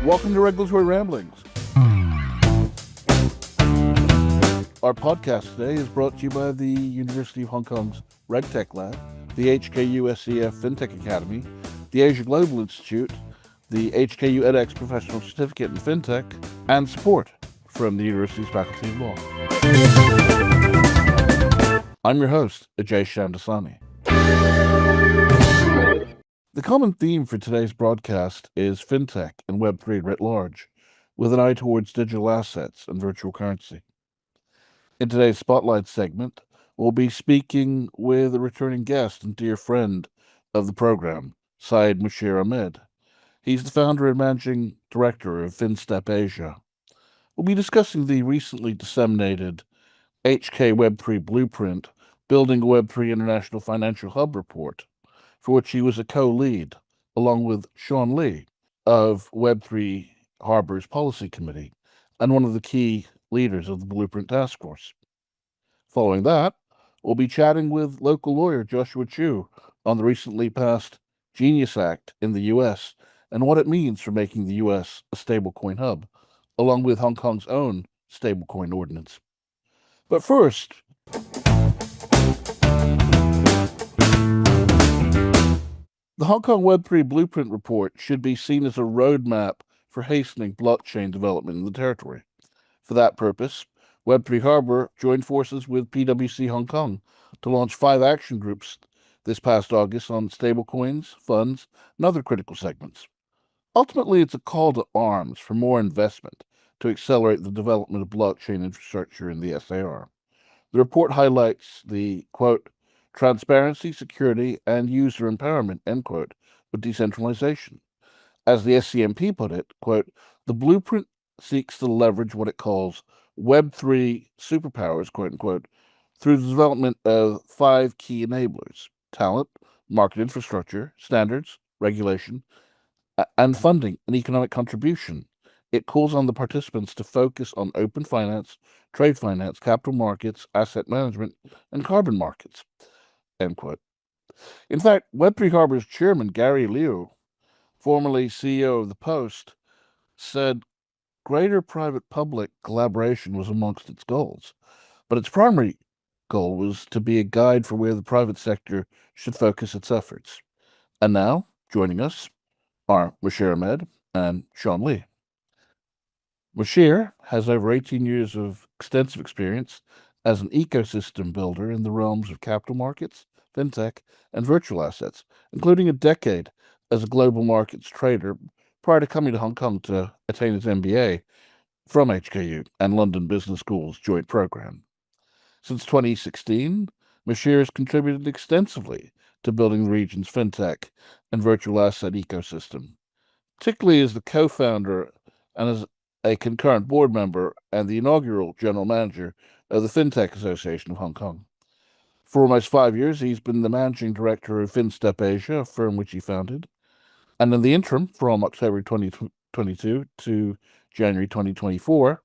Welcome to Regulatory Ramblings. Our podcast today is brought to you by the University of Hong Kong's RegTech Lab, the HKU SCF FinTech Academy, the Asia Global Institute, the HKU edX Professional Certificate in FinTech, and support from the University's Faculty of Law. I'm your host, Ajay Shamdasani. The common theme for today's broadcast is FinTech and Web3 writ large, with an eye towards digital assets and virtual currency. In today's Spotlight segment, we'll be speaking with a returning guest and dear friend of the program, Syed Musheer Ahmed. He's the founder and managing director of FinStep Asia. We'll be discussing the recently disseminated HK Web3 Blueprint, Building a Web3 International Financial Hub report, for which he was a co-lead, along with Sean Lee of Web3 Harbor's Policy Committee, and one of the key leaders of the Blueprint Task Force. Following that, we'll be chatting with local lawyer Joshua Chu on the recently passed Genius Act in the U.S. and what it means for making the U.S. a stablecoin hub, along with Hong Kong's own Stablecoin Ordinance. But first, the Hong Kong Web3 Blueprint report should be seen as a roadmap for hastening blockchain development in the territory. For that purpose, Web3 Harbor joined forces with PwC Hong Kong to launch 5 action groups this past August on stablecoins, funds, and other critical segments. Ultimately, it's a call to arms for more investment to accelerate the development of blockchain infrastructure in the SAR. The report highlights the, quote, transparency, security, and user empowerment, end quote, of decentralization. As the SCMP put it, quote, the blueprint seeks to leverage what it calls Web3 superpowers, quote unquote, through the development of 5 key enablers: talent, market infrastructure, standards, regulation, and funding and economic contribution. It calls on the participants to focus on open finance, trade finance, capital markets, asset management, and carbon markets, end quote. In fact, Web3 Harbor's chairman, Gary Liu, formerly CEO of The Post, said greater private-public collaboration was amongst its goals, but its primary goal was to be a guide for where the private sector should focus its efforts. And now, joining us are Musheer Ahmed and Sean Lee. Musheer has over 18 years of extensive experience as an ecosystem builder in the realms of capital markets, fintech, and virtual assets, including a decade as a global markets trader prior to coming to Hong Kong to attain his MBA from HKU and London Business School's joint program. Since 2016, Musheer has contributed extensively to building the region's fintech and virtual asset ecosystem, particularly as the co-founder and as a concurrent board member and the inaugural general manager of the FinTech Association of Hong Kong. For almost 5 years, he's been the managing director of FinStep Asia, a firm which he founded. And in the interim, from October 2022 to January 2024,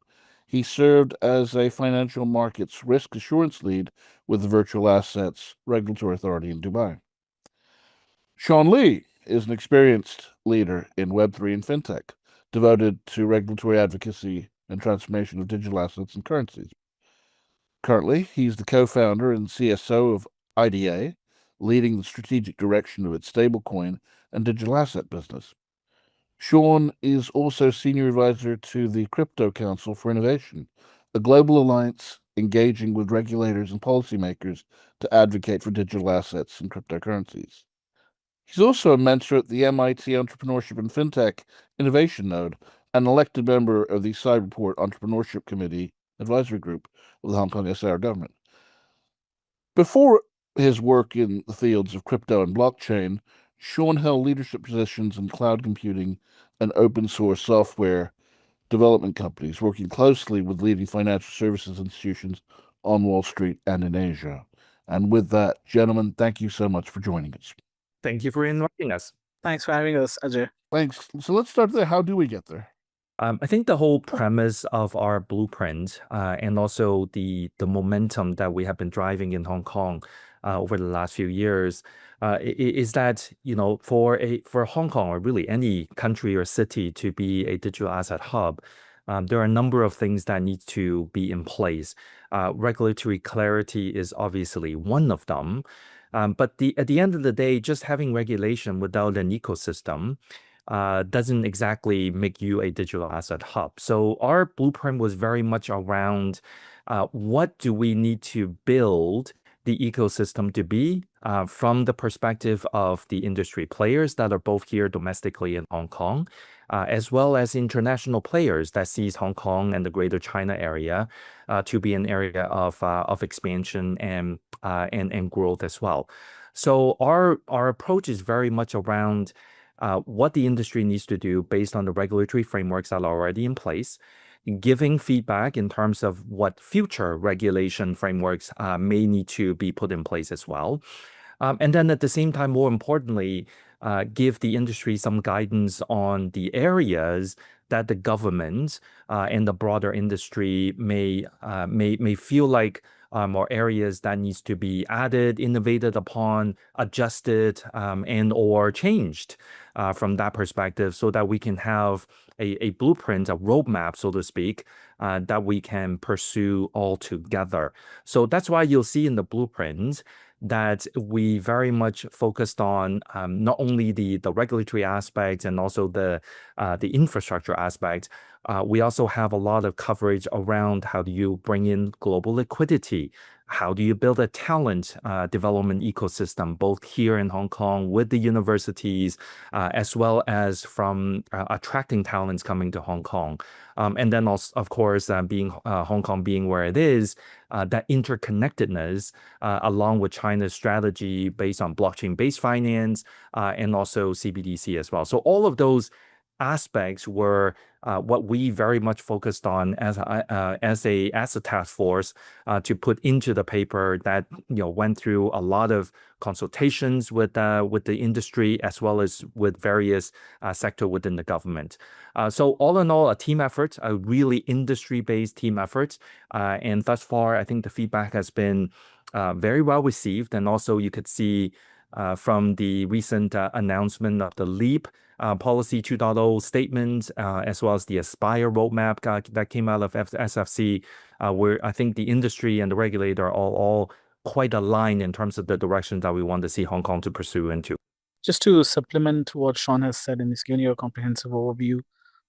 he served as a financial markets risk assurance lead with the Virtual Assets Regulatory Authority in Dubai. Sean Lee is an experienced leader in Web3 and FinTech, devoted to regulatory advocacy and transformation of digital assets and currencies. Currently, he's the co-founder and CSO of IDA, leading the strategic direction of its stablecoin and digital asset business. Sean is also senior advisor to the Crypto Council for Innovation, a global alliance engaging with regulators and policymakers to advocate for digital assets and cryptocurrencies. He's also a mentor at the MIT Entrepreneurship and FinTech Innovation Node, and an elected member of the Cyberport Entrepreneurship Committee Advisory Group of the Hong Kong SAR government. Before his work in the fields of crypto and blockchain, Sean held leadership positions in cloud computing and open source software development companies, working closely with leading financial services institutions on Wall Street and in Asia. And with that, gentlemen, thank you so much for joining us. Thank you for inviting us. Thanks for having us, Ajay. Thanks. So let's start there. How do we get there? I think the whole premise of our blueprint and also the momentum that we have been driving in Hong Kong over the last few years, is that, for Hong Kong or really any country or city to be a digital asset hub, there are a number of things that need to be in place. Regulatory clarity is obviously one of them. But at the end of the day, just having regulation without an ecosystem doesn't exactly make you a digital asset hub. So our blueprint was very much around what do we need to build the ecosystem to be from the perspective of the industry players that are both here domestically in Hong Kong, as well as international players that sees Hong Kong and the Greater China area to be an area of expansion and growth as well. So our approach is very much around what the industry needs to do based on the regulatory frameworks that are already in place, giving feedback in terms of what future regulation frameworks may need to be put in place as well. And then at the same time, more importantly, give the industry some guidance on the areas that the government and the broader industry may feel like or areas that needs to be added, innovated upon, adjusted, and or changed from that perspective, so that we can have a blueprint, a roadmap, so to speak, that we can pursue all together. So that's why you'll see in the blueprint that we very much focused on not only the regulatory aspects and also the infrastructure aspect. We also have a lot of coverage around how do you bring in global liquidity, how do you build a talent development ecosystem, both here in Hong Kong with the universities, as well as from attracting talents coming to Hong Kong. And then also, of course, being Hong Kong being where it is, that interconnectedness, along with China's strategy based on blockchain-based finance and also CBDC as well. So all of those aspects were what we very much focused on as a task force to put into the paper that went through a lot of consultations with the industry as well as with various sector within the government. So all in all, a team effort, a really industry-based team effort, and thus far, I think the feedback has been very well received, and also you could see from the recent announcement of the LEAP Policy 2.0 statement, as well as the Aspire roadmap that came out of SFC, where I think the industry and the regulator are all quite aligned in terms of the direction that we want to see Hong Kong to pursue into. Just to supplement what Sean has said, and he's given you a comprehensive overview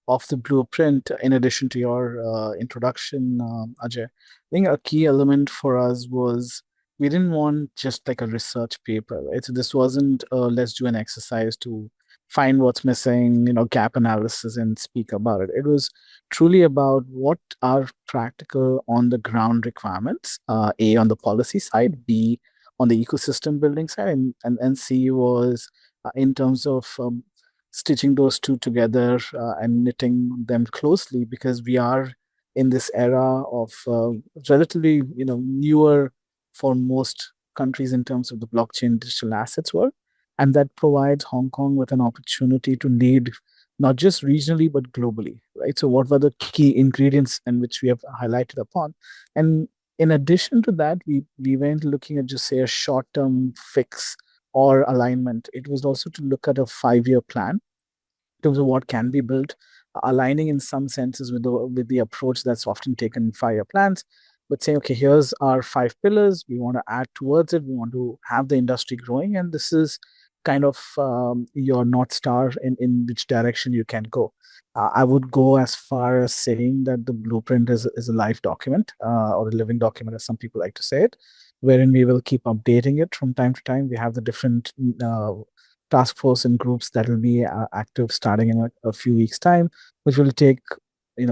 of the blueprint, in addition to your introduction, Ajay, I think a key element for us was we didn't want just like a research paper, right? So this wasn't let's do an exercise to find what's missing, gap analysis and speak about it. It was truly about what are practical on the ground requirements, A, on the policy side, B, on the ecosystem building side, and C was in terms of stitching those two together and knitting them closely, because we are in this era of relatively newer for most countries in terms of the blockchain digital assets work, and that provides Hong Kong with an opportunity to lead not just regionally but globally, right? So what were the key ingredients in which we have highlighted upon? And in addition to that, we weren't looking at just say a short-term fix or alignment. It was also to look at a 5-year plan in terms of what can be built, aligning in some senses with the approach that's often taken in 5-year plans, but saying, okay, here's our 5 pillars. We want to add towards it. We want to have the industry growing, and this is kind of your North Star in which direction you can go. I would go as far as saying that the blueprint is a live document or a living document, as some people like to say it, wherein we will keep updating it from time to time. We have the different task force and groups that will be active starting in a few weeks' time, which will take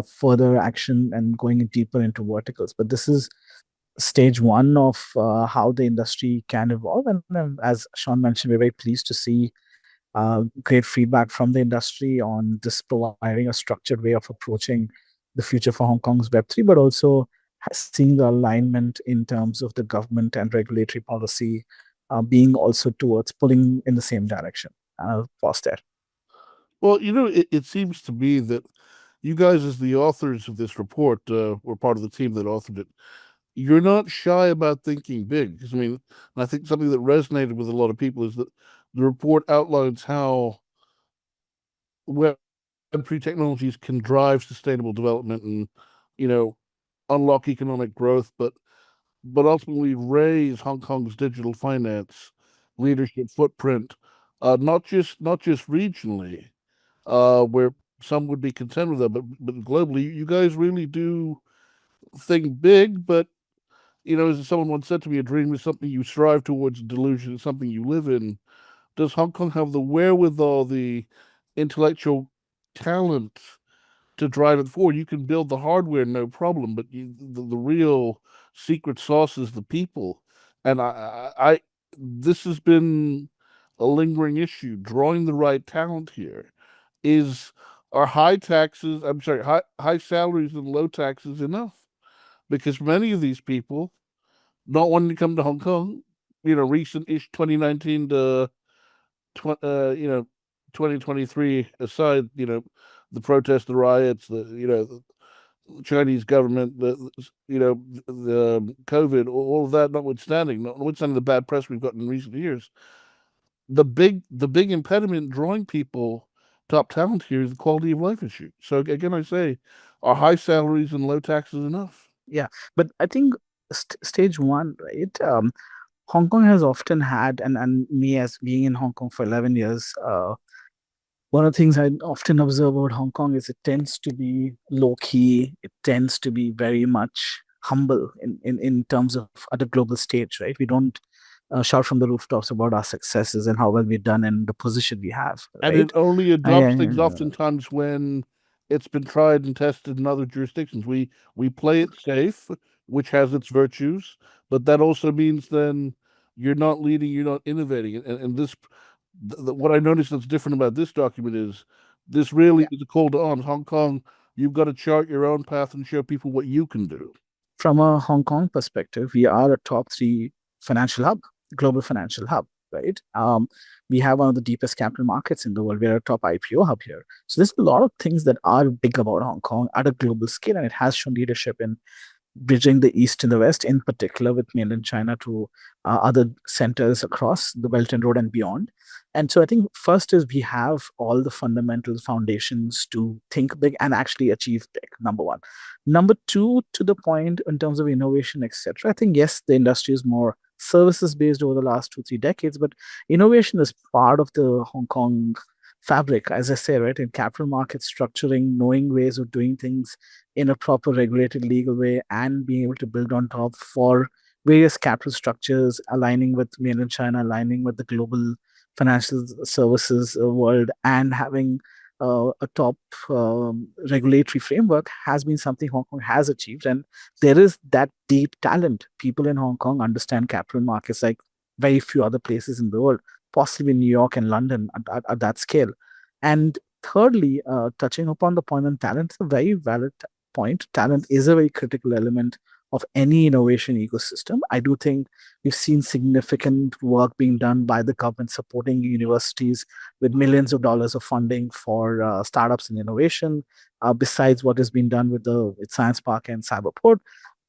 further action and going deeper into verticals. But this is stage one of how the industry can evolve. And as Sean mentioned, we're very pleased to see great feedback from the industry on this providing a structured way of approaching the future for Hong Kong's Web3, but also seeing the alignment in terms of the government and regulatory policy being also towards pulling in the same direction. I'll pause there. Well, it seems to me that you guys, as the authors of this report, were part of the team that authored it. you're not shy about thinking big. 'Cause, I mean, and I think something that resonated with a lot of people is that the report outlines how Web3 technologies can drive sustainable development and, you know, unlock economic growth, but ultimately raise Hong Kong's digital finance leadership footprint, not just regionally, where some would be content with that, but globally. You guys really do think big, but as someone once said to me, a dream is something you strive towards, a delusion is something you live in. Does Hong Kong have the wherewithal, the intellectual talent to drive it forward? You can build the hardware, no problem, but the real secret sauce is the people. And this has been a lingering issue. Drawing the right talent here is are high taxes. I'm sorry, high salaries and low taxes enough? Because many of these people not wanting to come to Hong Kong, recent-ish 2019 to 2023 aside, the protests, the riots, the Chinese government, the COVID, all of that notwithstanding the bad press we've gotten in recent years, the big impediment in drawing people, top talent here, is the quality of life issue. So again, I say, are high salaries and low taxes enough? Yeah, but I think stage one, right? Hong Kong has often had, and me as being in Hong Kong for 11 years, one of the things I often observe about Hong Kong is it tends to be low key. It tends to be very much humble in terms of at the global stage, right? We don't shout from the rooftops about our successes and how well we've done and the position we have, And it right? only I, adopts things oftentimes when it's been tried and tested in other jurisdictions. We play it safe, which has its virtues, but that also means then you're not leading, you're not innovating. And what I noticed that's different about this document is this really is a call to arms. Hong Kong, you've got to chart your own path and show people what you can do. From a Hong Kong perspective, we are a top three financial hub, global financial hub, right? We have one of the deepest capital markets in the world. We're a top IPO hub here. So there's a lot of things that are big about Hong Kong at a global scale, and it has shown leadership in bridging the East and the West, in particular with mainland China to other centers across the Belt and Road and beyond. And so I think first is we have all the fundamental foundations to think big and actually achieve big, number one. Number two, to the point in terms of innovation, etc. I think, yes, the industry is more services based over the last 2-3 decades, but innovation is part of the Hong Kong fabric, as I say, right? In capital market structuring, knowing ways of doing things in a proper regulated legal way and being able to build on top for various capital structures, aligning with mainland China, aligning with the global financial services world, and having a top regulatory framework has been something Hong Kong has achieved. And there is that deep talent. People in Hong Kong understand capital markets like very few other places in the world, possibly New York and London at that scale. And thirdly, touching upon the point on talent, it's a very valid point. Talent is a very critical element of any innovation ecosystem. I do think we've seen significant work being done by the government supporting universities with millions of dollars of funding for startups and innovation, besides what has been done with Science Park and Cyberport.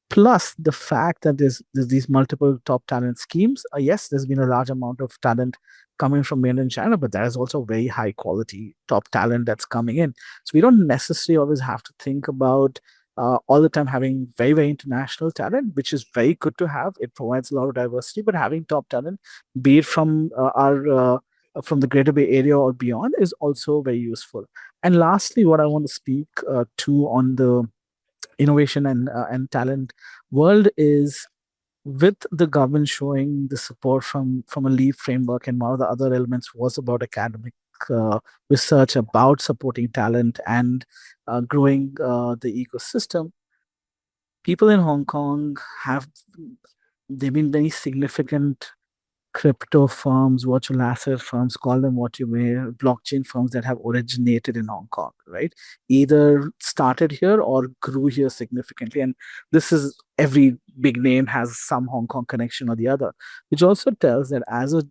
Plus the fact that there's these multiple top talent schemes. Yes, there's been a large amount of talent coming from mainland China, but there is also very high quality top talent that's coming in. So we don't necessarily always have to think about all the time having very, very international talent, which is very good to have. It provides a lot of diversity, but having top talent, be it from our from the Greater Bay Area or beyond, is also very useful. And lastly, what I want to speak to on the innovation and talent world is with the government showing the support from a LEAP framework, and one of the other elements was about academic research about supporting talent and growing the ecosystem. People in Hong Kong have they've been very significant crypto firms, virtual asset firms, call them what you may, blockchain firms that have originated in Hong Kong, right? Either started here or grew here significantly. And this is every big name has some Hong Kong connection or the other, which also tells that as a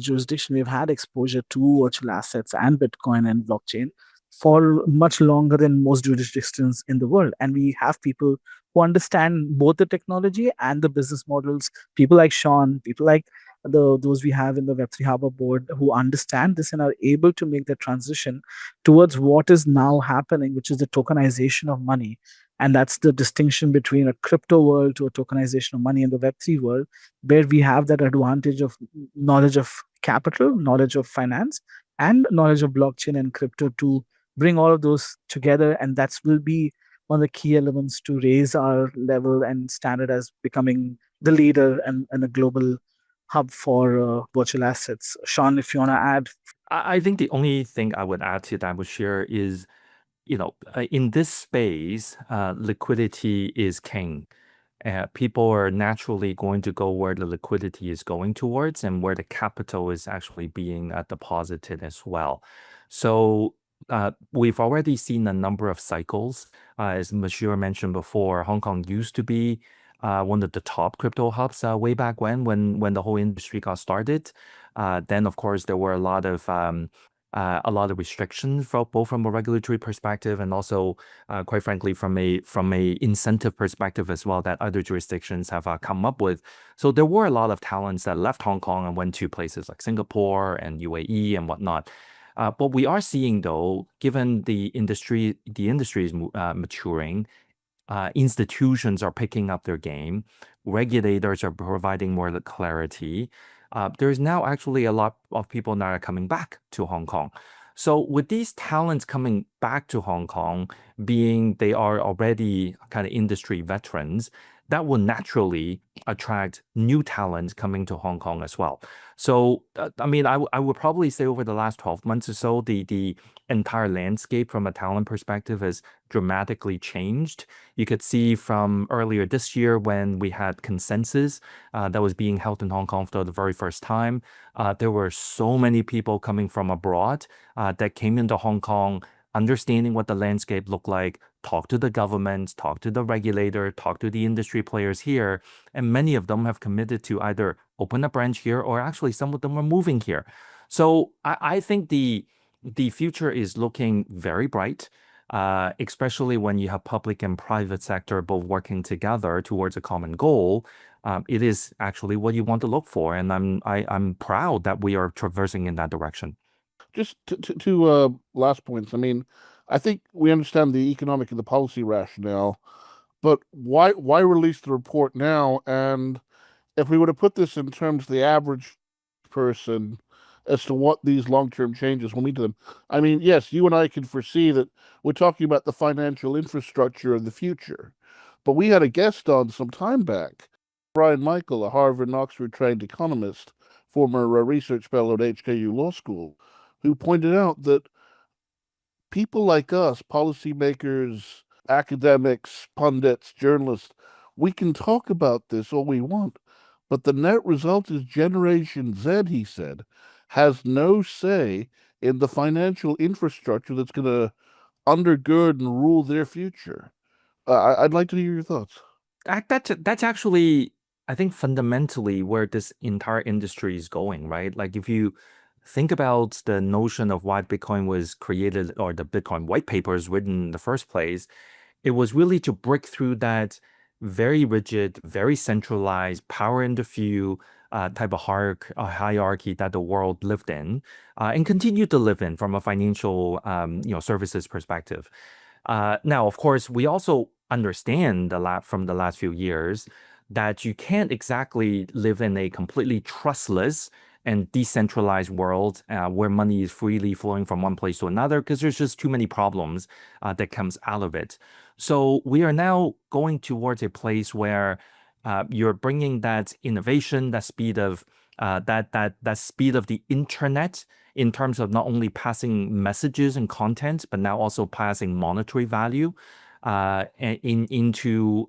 jurisdiction, we've had exposure to virtual assets and Bitcoin and blockchain for much longer than most jurisdictions in the world. And we have people who understand both the technology and the business models. People like Sean, people like those we have in the Web3 Harbor board who understand this and are able to make the transition towards what is now happening, which is the tokenization of money. And that's the distinction between a crypto world to a tokenization of money in the Web3 world, where we have that advantage of knowledge of capital, knowledge of finance, and knowledge of blockchain and crypto to bring all of those together. And that will be one of the key elements to raise our level and standard as becoming the leader and a global hub for virtual assets. Sean, if you want to add. I think the only thing I would add to that, Musheer, is in this space, liquidity is king. People are naturally going to go where the liquidity is going towards and where the capital is actually being deposited as well. So we've already seen a number of cycles. As Musheer mentioned before, Hong Kong used to be one of the top crypto hubs way back when the whole industry got started. Then, of course, there were a lot of restrictions both from a regulatory perspective and also, quite frankly, from a incentive perspective as well that other jurisdictions have come up with. So there were a lot of talents that left Hong Kong and went to places like Singapore and UAE and whatnot. But we are seeing, though, given the industry is maturing, institutions are picking up their game, regulators are providing more clarity. There's now actually a lot of people that are coming back to Hong Kong. So with these talents coming back to Hong Kong, being they are already kind of industry veterans, that will naturally attract new talent coming to Hong Kong as well. So, I mean, I would probably say over the last 12 months or so, the entire landscape from a talent perspective has dramatically changed. You could see from earlier this year when we had Consensus that was being held in Hong Kong for the very first time. There were so many people coming from abroad that came into Hong Kong, understanding what the landscape looked like, talk to the government, talk to the regulator, talk to the industry players here. And many of them have committed to either open a branch here or actually some of them are moving here. So I think the future is looking very bright. Especially when you have public and private sector both working together towards a common goal. It is actually what you want to look for, and I'm proud that we are traversing in that direction. Just to last points. I mean, I think we understand the economic and the policy rationale, but why release the report now? And if we were to put this in terms of the average person as to what these long-term changes will mean to them, I mean, yes, you and I can foresee that we're talking about the financial infrastructure of the future, but we had a guest on some time back, Brian Michael, a Harvard and Oxford trained economist, former research fellow at HKU Law School, who pointed out that people like us, policymakers, academics, pundits, journalists, we can talk about this all we want, but the net result is Generation Z, he said, has no say in the financial infrastructure that's going to undergird and rule their future. I'd like to hear your thoughts. That's actually, I think, fundamentally where this entire industry is going, right? Like if you think about the notion of why Bitcoin was created or the Bitcoin white papers written in the first place, it was really to break through that very rigid, very centralized, power in the few type of hierarchy that the world lived in and continued to live in from a financial services perspective. Now, of course, we also understand from the last few years that you can't exactly live in a completely trustless and decentralized world where money is freely flowing from one place to another because there's just too many problems that comes out of it. So we are now going towards a place where you're bringing that innovation, that speed of that speed of the internet in terms of not only passing messages and content, but now also passing monetary value into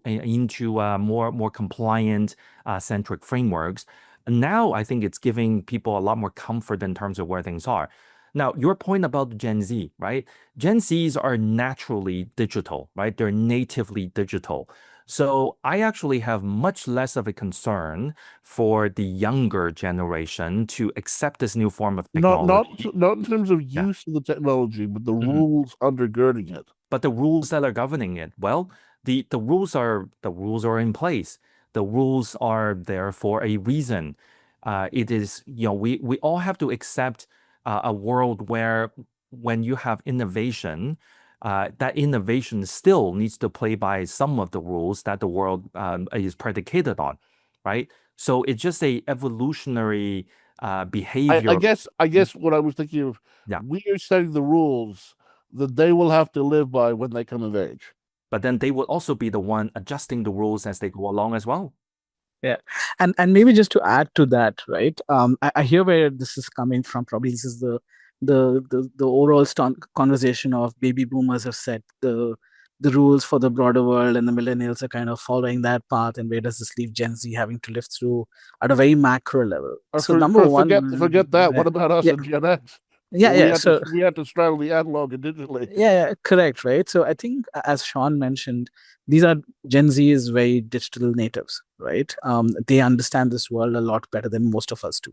more compliant centric frameworks. Now I think it's giving people a lot more comfort in terms of where things are. Now, your point about Gen Z, right? Gen Zs are naturally digital, right? They're natively digital. So I actually have much less of a concern for the younger generation to accept this new form of technology. Not in terms of Yeah. use of the technology, but the Mhm. rules undergirding it. But the rules that are governing it, well, the rules are in place. The rules are there for a reason. It is, we all have to accept a world where when you have innovation, that innovation still needs to play by some of the rules that the world is predicated on, right? So it's just a evolutionary behavior. I guess what I was thinking of, Yeah. we are setting the rules that they will have to live by when they come of age. But then they would also be the one adjusting the rules as they go along as well. Yeah, and maybe just to add to that, right? I hear where this is coming from. Probably this is the overall conversation of baby boomers have set the rules for the broader world, and the millennials are kind of following that path. And where does this leave Gen Z having to live through at a very macro level? So number one, forget that. What about us yeah, and Gen X? yeah. So we had to straddle the analog and digitally. yeah, correct, right? So I think, as Sean mentioned, these are Gen Z is very digital natives, right? They understand this world a lot better than most of us do.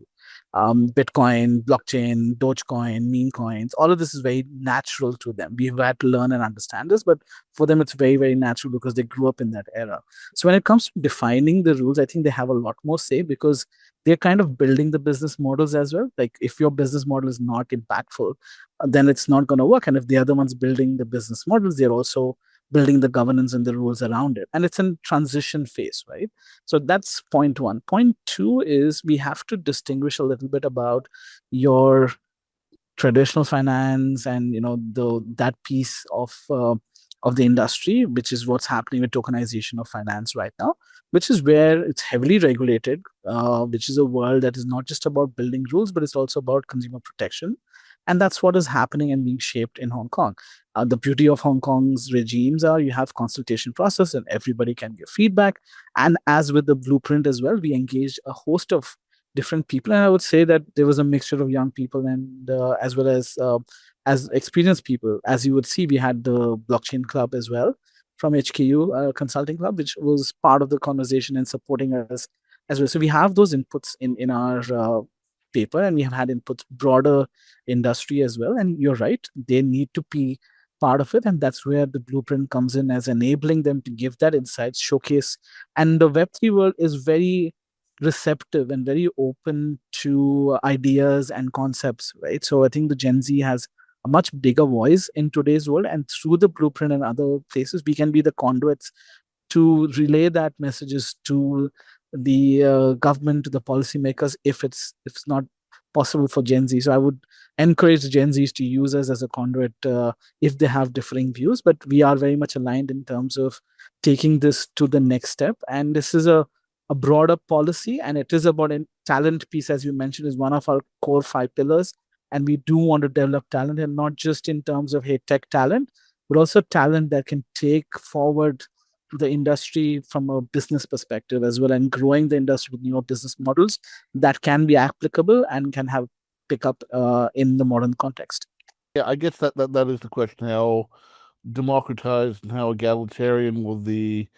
Bitcoin, blockchain, Dogecoin, meme coins, all of this is very natural to them. We've had to learn and understand this, but for them, it's very, very natural because they grew up in that era. So when it comes to defining the rules, I think they have a lot more say because they're kind of building the business models as well. Like if your business model is not impactful, then it's not going to work. And if the other one's building the business models, they're also building the governance and the rules around it. And it's in transition phase, right? So that's point one. Point two is we have to distinguish a little bit about your traditional finance and that piece of the industry, which is what's happening with tokenization of finance right now, which is where it's heavily regulated, which is a world that is not just about building rules, but it's also about consumer protection. And that's what is happening and being shaped in Hong Kong. The beauty of Hong Kong's regimes are you have consultation process and everybody can give feedback. And as with the blueprint as well, we engaged a host of different people. And I would say that there was a mixture of young people and as well as experienced people. As you would see, we had the blockchain club as well from HKU Consulting Club, which was part of the conversation and supporting us as well. So we have those inputs in our paper, and we have had inputs broader industry as well. And you're right, they need to be part of it, and that's where the blueprint comes in as enabling them to give that insight, showcase. And the Web3 world is very receptive and very open to ideas and concepts, right? So I think the Gen Z has a much bigger voice in today's world, and through the blueprint and other places, we can be the conduits to relay that messages to the government, to the policymakers, if it's not possible for Gen Z. So I would encourage Gen Zs to use us as a conduit if they have differing views. But we are very much aligned in terms of taking this to the next step. And this is a broader policy, and it is about a talent piece, as you mentioned, is one of our core 5 pillars. And we do want to develop talent, and not just in terms of tech talent, but also talent that can take forward the industry from a business perspective as well, and growing the industry with newer business models that can be applicable and can have pick up in the modern context. Yeah, I guess that is the question: how democratized and how egalitarian will the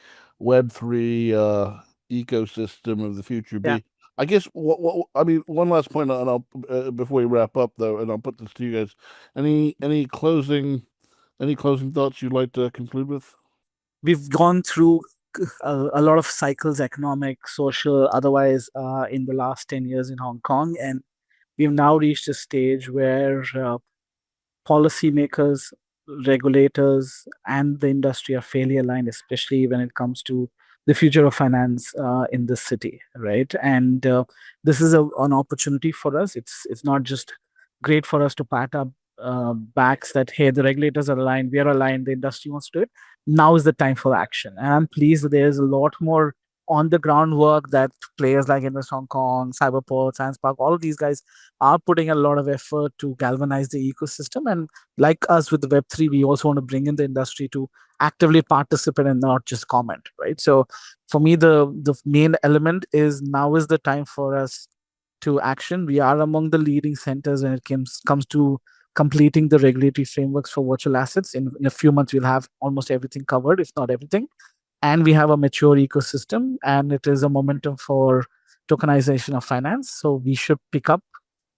Web3 ecosystem of the future be? Yeah. I guess I mean, one last point, and I'll before we wrap up though, and I'll put this to you guys. Any closing thoughts you'd like to conclude with? We've gone through a lot of cycles, economic, social, otherwise, in the last 10 years in Hong Kong. And we've now reached a stage where policymakers, regulators, and the industry are fairly aligned, especially when it comes to the future of finance in this city, right? And this is an opportunity for us. It's not just great for us to pat up backs that, hey, the regulators are aligned, we are aligned, the industry wants to do it. Now is the time for action. And I'm pleased that there's a lot more on the ground work that players like Invest Hong Kong, Cyberport, Science Park, all of these guys are putting a lot of effort to galvanize the ecosystem. And like us with the Web3, we also want to bring in the industry to actively participate and not just comment, right? So for me, the main element is now is the time for us to action. We are among the leading centers when it comes to completing the regulatory frameworks for virtual assets. In a few months, we'll have almost everything covered, if not everything. And we have a mature ecosystem, and it is a momentum for tokenization of finance. So we should pick up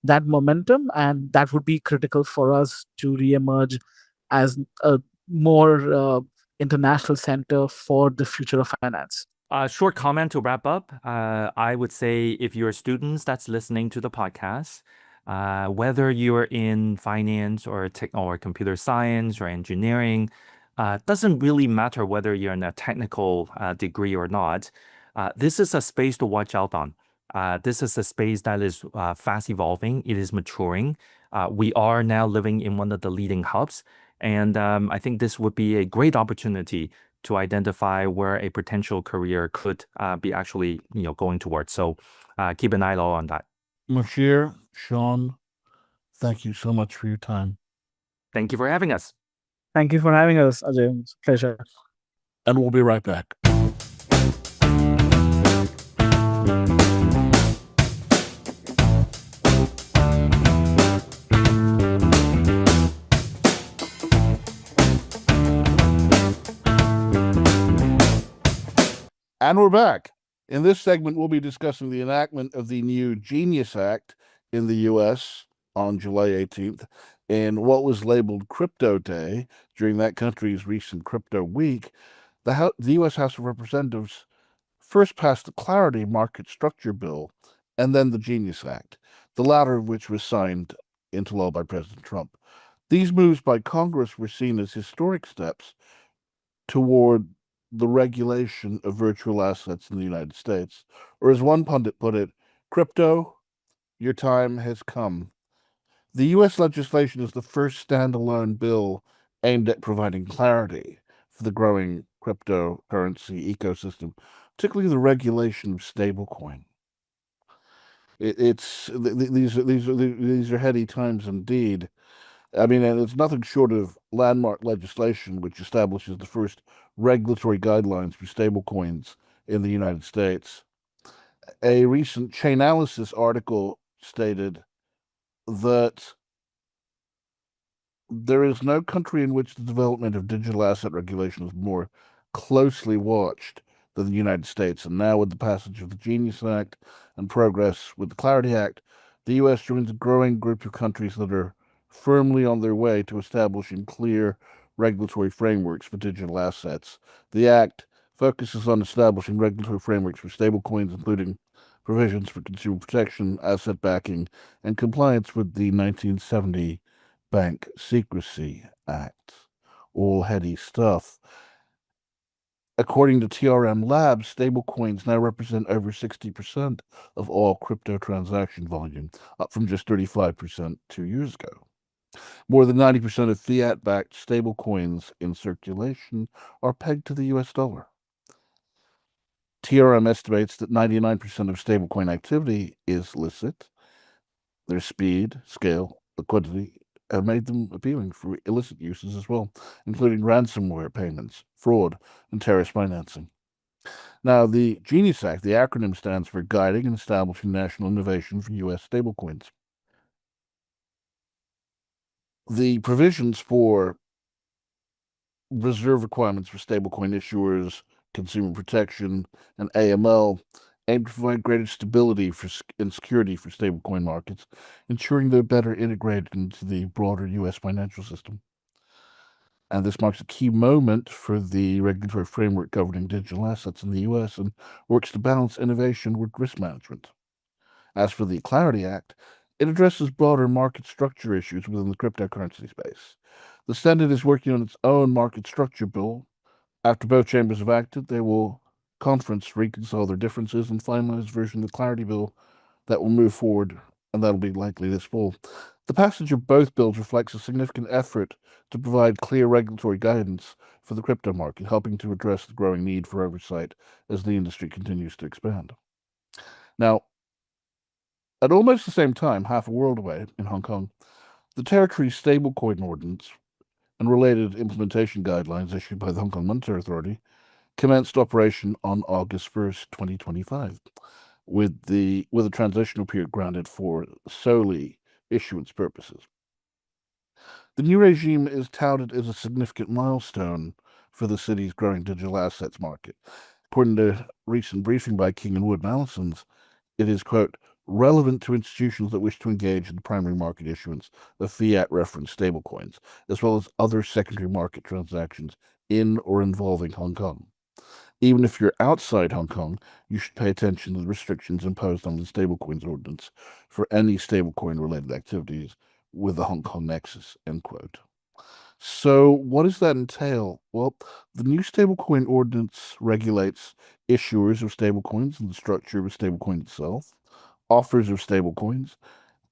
that momentum, and that would be critical for us to reemerge as a more international center for the future of finance. Short comment to wrap up. I would say if you're students that's listening to the podcast, whether you're in finance or tech or computer science or engineering, doesn't really matter whether you're in a technical degree or not. This is a space to watch out on. This is a space that is fast evolving. It is maturing. We are now living in one of the leading hubs. And I think this would be a great opportunity to identify where a potential career could be actually, going towards. So keep an eye out on that. Musheer, Sean, thank you so much for your time. Thank you for having us. Thank you for having us, Ajay. It's a pleasure. And we'll be right back. And we're back. In this segment, we'll be discussing the enactment of the new Genius Act in the U.S. on July 18th and what was labeled Crypto Day during that country's recent Crypto Week. The U.S. House of Representatives first passed the Clarity Market Structure Bill and then the Genius Act, the latter of which was signed into law by President Trump. These moves by Congress were seen as historic steps toward the regulation of virtual assets in the United States. Or as one pundit put it, crypto, your time has come. The U.S. legislation is the first standalone bill aimed at providing clarity for the growing cryptocurrency ecosystem, particularly the regulation of stablecoin. These are heady times indeed. I mean, and it's nothing short of landmark legislation which establishes the first regulatory guidelines for stablecoins in the United States. A recent Chainalysis article stated that there is no country in which the development of digital asset regulation is more closely watched than the United States. And now with the passage of the Genius Act and progress with the Clarity Act, the U.S. joins a growing group of countries that are firmly on their way to establishing clear regulatory frameworks for digital assets. The Act focuses on establishing regulatory frameworks for stablecoins, including provisions for consumer protection, asset backing, and compliance with the 1970 Bank Secrecy Act. All heady stuff. According to TRM Labs, stablecoins now represent over 60% of all crypto transaction volume, up from just 35% 2 years ago. More than 90% of fiat-backed stablecoins in circulation are pegged to the US dollar. TRM estimates that 99% of stablecoin activity is licit. Their speed, scale, liquidity have made them appealing for illicit uses as well, including ransomware payments, fraud, and terrorist financing. Now, the Genius Act, the acronym stands for Guiding and Establishing National Innovation for U.S. Stablecoins. The provisions for reserve requirements for stablecoin issuers, consumer protection, and AML aim to provide greater stability and security for stablecoin markets, ensuring they're better integrated into the broader U.S. financial system. And this marks a key moment for the regulatory framework governing digital assets in the U.S. and works to balance innovation with risk management. As for the Clarity Act, it addresses broader market structure issues within the cryptocurrency space. The Senate is working on its own market structure bill. After both chambers have acted, they will conference reconcile their differences and finalize a version of the Clarity Bill that will move forward, and that'll be likely this fall. The passage of both bills reflects a significant effort to provide clear regulatory guidance for the crypto market, helping to address the growing need for oversight as the industry continues to expand. Now, at almost the same time, half a world away in Hong Kong, the territory's Stablecoin Ordinance and related implementation guidelines issued by the Hong Kong Monetary Authority commenced operation on August 1st, 2025, with a transitional period granted for solely issuance purposes. The new regime is touted as a significant milestone for the city's growing digital assets market. According to a recent briefing by King & Wood Mallesons, it is, quote, relevant to institutions that wish to engage in the primary market issuance of fiat reference stablecoins, as well as other secondary market transactions in or involving Hong Kong. Even if you're outside Hong Kong, you should pay attention to the restrictions imposed on the Stablecoins Ordinance for any stablecoin-related activities with the Hong Kong nexus, end quote. So what does that entail? Well, the new Stablecoin Ordinance regulates issuers of stablecoins and the structure of a stablecoin itself, offers of stablecoins,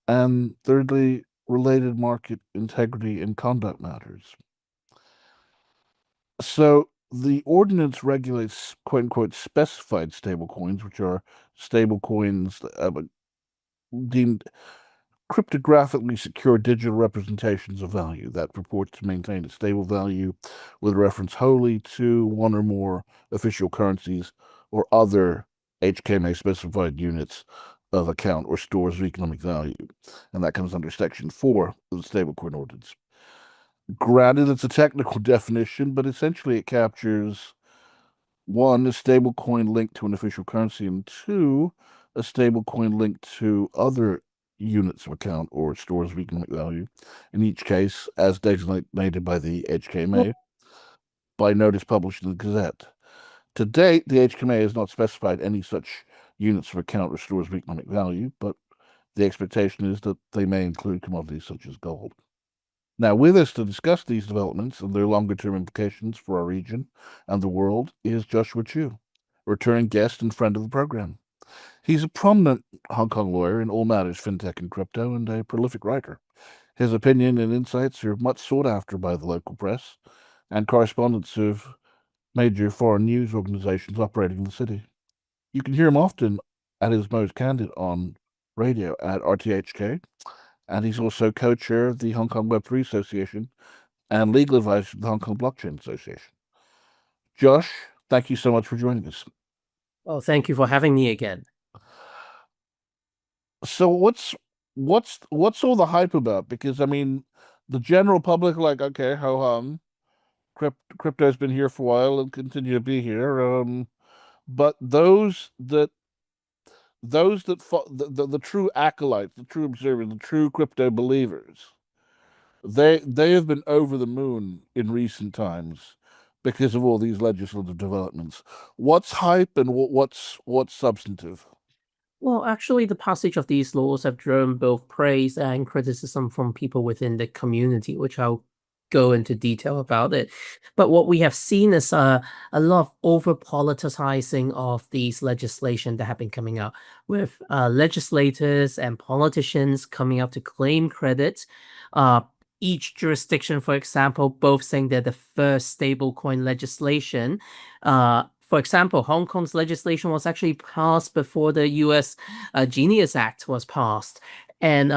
and thirdly, related market integrity and conduct matters. So the ordinance regulates quote unquote specified stablecoins, which are stablecoins deemed cryptographically secure digital representations of value that purport to maintain a stable value with reference wholly to one or more official currencies or other HKMA specified units of account or stores of economic value. And that comes under Section 4 of the Stablecoin Ordinance. Granted, it's a technical definition, but essentially it captures one, a stable coin linked to an official currency, and two, a stable coin linked to other units of account or stores of economic value, in each case as designated by the HKMA by notice published in the Gazette. To date, the HKMA has not specified any such units of account or stores of economic value, but the expectation is that they may include commodities such as gold. Now, with us to discuss these developments and their longer-term implications for our region and the world is Joshua Chu, returning guest and friend of the program. He's a prominent Hong Kong lawyer in all matters fintech and crypto and a prolific writer. His opinion and insights are much sought after by the local press and correspondents of major foreign news organizations operating in the city. You can hear him often at his most candid on radio at RTHK, and he's also co-chair of the Hong Kong Web3 Association and legal advisor of the Hong Kong Blockchain Association. Josh, thank you so much for joining us. Well, thank you for having me again. So what's all the hype about? Because I mean, the general public are like, okay, ho hum, crypto's been here for a while and continue to be here. But those that the true acolytes, the true observers, the true crypto believers, they have been over the moon in recent times because of all these legislative developments. What's hype and what's substantive? Well, actually, the passage of these laws have drawn both praise and criticism from people within the community, which I'll go into detail about it. But what we have seen is a lot of over-politicizing of these legislation that have been coming out, with legislators and politicians coming out to claim credit. Each jurisdiction, for example, both saying they're the first stablecoin legislation. For example, Hong Kong's legislation was actually passed before the U.S. Genius Act was passed, and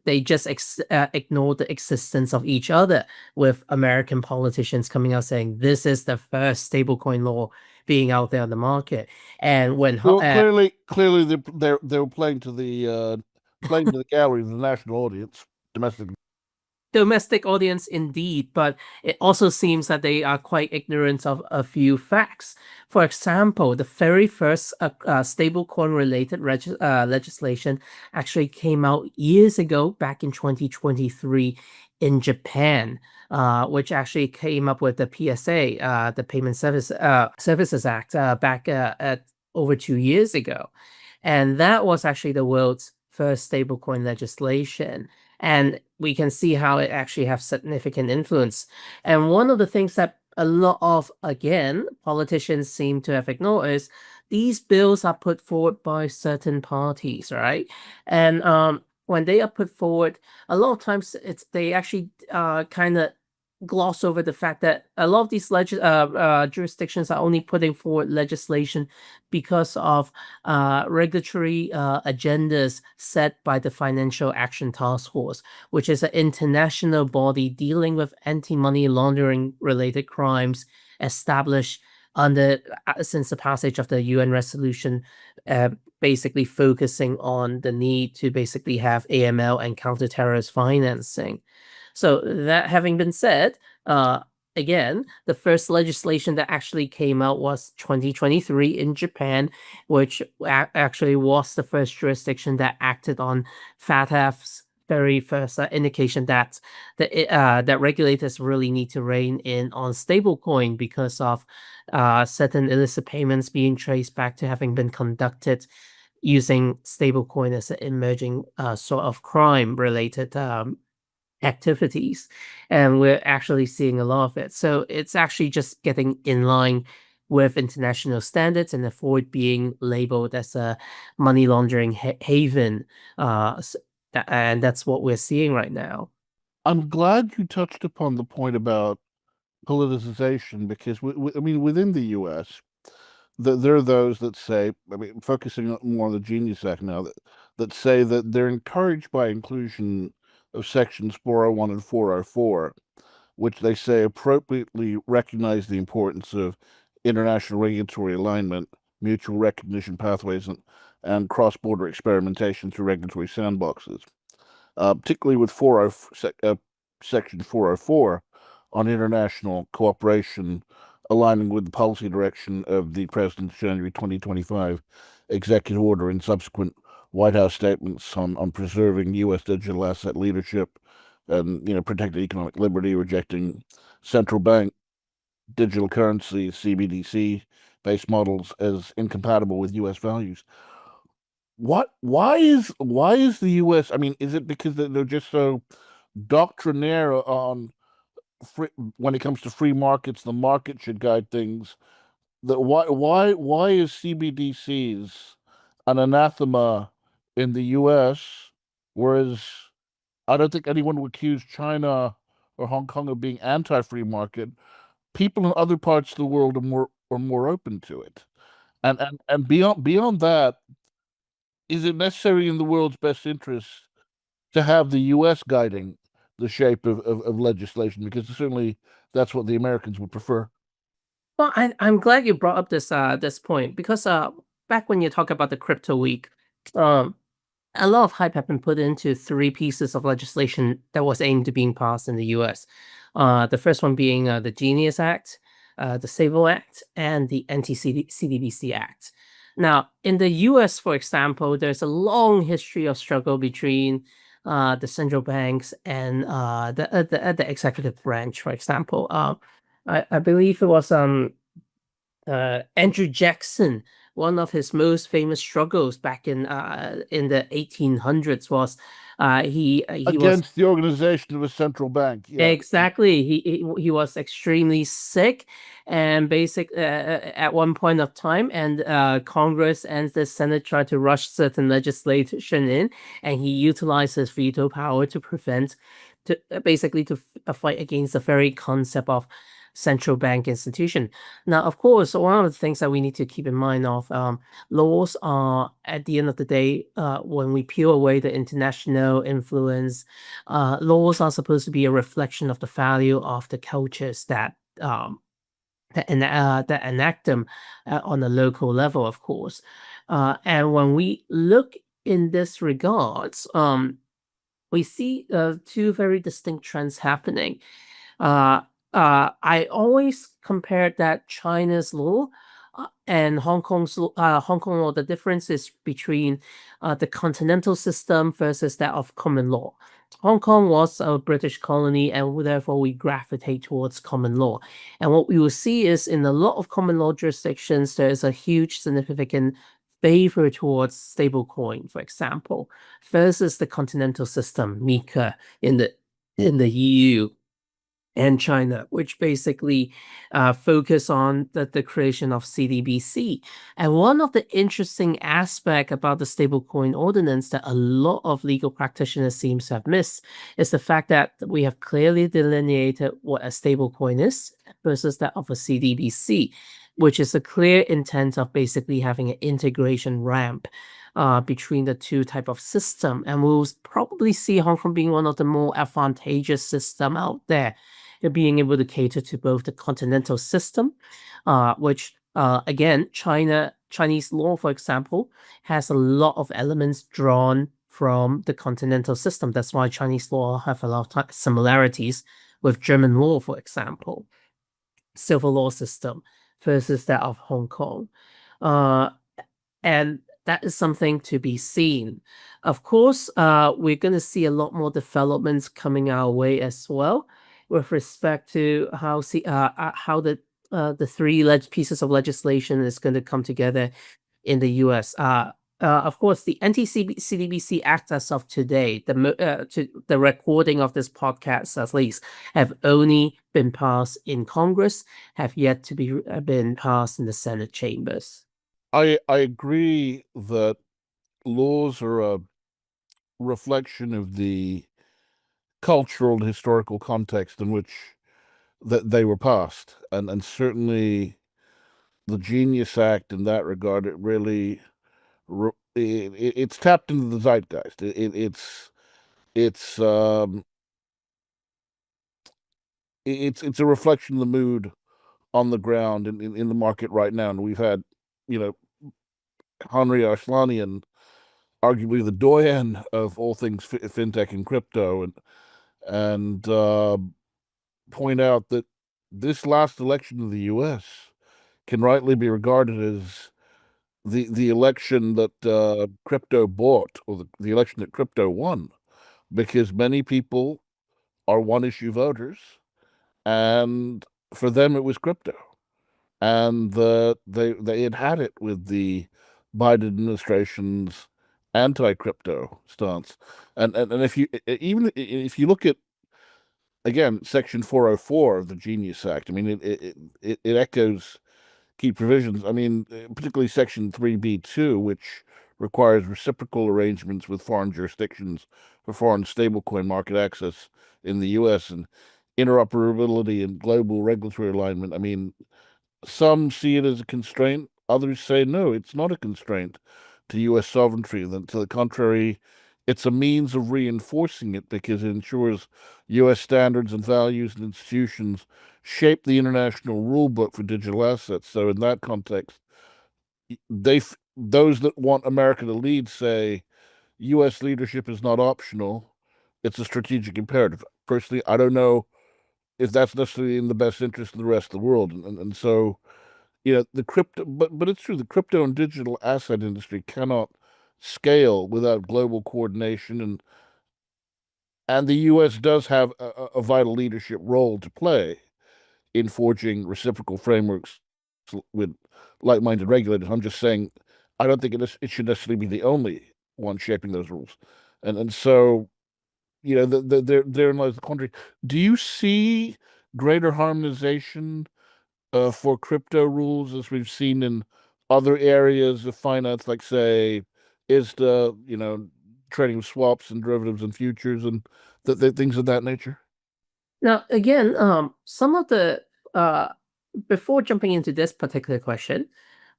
they just ignored the existence of each other, with American politicians coming out saying this is the first stablecoin law being out there on the market. And when clearly they were playing to the gallery of the national audience, domestic audience indeed, but it also seems that they are quite ignorant of a few facts. For example, the very first stablecoin related legislation actually came out years ago, back in 2023 in Japan, which actually came up with the PSA, the Payment Services Act, back at over 2 years ago. And that was actually the world's first stablecoin legislation. And we can see how it actually has significant influence. And one of the things that a lot of, again, politicians seem to have ignored is these bills are put forward by certain parties, right? And when they are put forward, a lot of times they actually kind of gloss over the fact that a lot of these jurisdictions are only putting forward legislation because of regulatory agendas set by the Financial Action Task Force, which is an international body dealing with anti-money laundering related crimes established under since the passage of the UN resolution, basically focusing on the need to basically have AML and counter-terrorist financing. So that having been said, again, the first legislation that actually came out was 2023 in Japan, which actually was the first jurisdiction that acted on FATF's very first indication that that regulators really need to rein in on stablecoin because of certain illicit payments being traced back to having been conducted using stablecoin as an emerging sort of crime-related activities, and we're actually seeing a lot of it. So it's actually just getting in line with international standards and avoid being labeled as a money laundering haven. And that's what we're seeing right now. I'm glad you touched upon the point about politicization because, I mean, within the U.S., there are those that say, I mean, focusing more on the Genius Act now, that say that they're encouraged by inclusion of sections 401 and 404, which they say appropriately recognize the importance of international regulatory alignment, mutual recognition pathways, and cross-border experimentation through regulatory sandboxes. Particularly with Section 404 on international cooperation, aligning with the policy direction of the President's January 2025 executive order and subsequent White House statements on preserving U.S. digital asset leadership and, protecting economic liberty, rejecting central bank digital currency, CBDC-based models as incompatible with U.S. values. Why is the U.S., I mean, is it because they're just so doctrinaire on when it comes to free markets, the market should guide things? Why is CBDCs an anathema in the U.S., whereas I don't think anyone would accuse China or Hong Kong of being anti-free market? People in other parts of the world are more open to it. And beyond that, is it necessary in the world's best interest to have the U.S. guiding the shape of legislation? Because certainly that's what the Americans would prefer. Well, I'm glad you brought up this point because back when you talk about the crypto week, a lot of hype had been put into 3 pieces of legislation that was aimed at being passed in the U.S. The first one being the Genius Act, the Sable Act, and the Anti-CDBC Act. Now, in the U.S., for example, there's a long history of struggle between the central banks and the executive branch. For example, I believe it was Andrew Jackson. One of his most famous struggles back in the 1800s was he Against the organization of a central bank. Yeah. Exactly. He was extremely sick and at one point of time, and Congress and the Senate tried to rush certain legislation in, and he utilized his veto power to fight against the very concept of central bank institution. Now, of course, one of the things that we need to keep in mind of laws are, at the end of the day, when we peel away the international influence, laws are supposed to be a reflection of the value of the cultures that enact them on a local level, of course. And when we look in this regards, we see 2 very distinct trends happening. I always compared that China's law and Hong Kong law. The difference is between the continental system versus that of common law. Hong Kong was a British colony, and therefore we gravitate towards common law. And what we will see is in a lot of common law jurisdictions, there is a huge significant favor towards stablecoin, for example, versus the continental system, MiCA, in the EU and China, which basically focus on the creation of CBDC. And one of the interesting aspects about the Stablecoin Ordinance that a lot of legal practitioners seem to have missed is the fact that we have clearly delineated what a stablecoin is versus that of a CBDC, which is a clear intent of basically having an integration ramp between the 2 type of system. And we'll probably see Hong Kong being one of the more advantageous system out there, being able to cater to both the continental system, which again, Chinese law, for example, has a lot of elements drawn from the continental system. That's why Chinese law have a lot of similarities with German law, for example, civil law system versus that of Hong Kong. And that is something to be seen. Of course, we're going to see a lot more developments coming our way as well with respect to how the three pieces of legislation is going to come together in the U.S. Of course, the anti-CBDC Act as of today, the recording of this podcast at least, have only been passed in Congress, have yet to be been passed in the Senate chambers. I agree that laws are a reflection of the cultural and historical context in which that they were passed, and certainly the Genius Act in that regard, it really it's tapped into the zeitgeist. It's a reflection of the mood on the ground in the market right now. And we've had, Henry Ashlanian, arguably the doyen of all things fintech and crypto, and point out that this last election in the U.S. can rightly be regarded as the election that crypto bought, or the election that crypto won, because many people are one-issue voters, and for them it was crypto, and they had it with the Biden administration's anti-crypto stance, and if you look at, again, Section 404 of the Genius Act, I mean, it echoes key provisions. I mean, particularly Section 3B2, which requires reciprocal arrangements with foreign jurisdictions for foreign stablecoin market access in the U.S. and interoperability and global regulatory alignment. I mean, some see it as a constraint. Others say, no, it's not a constraint to U.S. sovereignty. To the contrary, it's a means of reinforcing it because it ensures U.S. standards and values and institutions shape the international rule book for digital assets. So in that context, those that want America to lead say U.S. leadership is not optional, it's a strategic imperative. Personally, I don't know if that's necessarily in the best interest of the rest of the world. And so, the crypto, but it's true, the crypto and digital asset industry cannot scale without global coordination, and the U.S. does have a vital leadership role to play in forging reciprocal frameworks with like-minded regulators. I'm just saying, I don't think it should necessarily be the only one shaping those rules, and so, therein lies the quandary. Do you see greater harmonization for crypto rules as we've seen in other areas of finance, like, say, trading of swaps and derivatives and futures and things of that nature? Now, again, some of the before jumping into this particular question,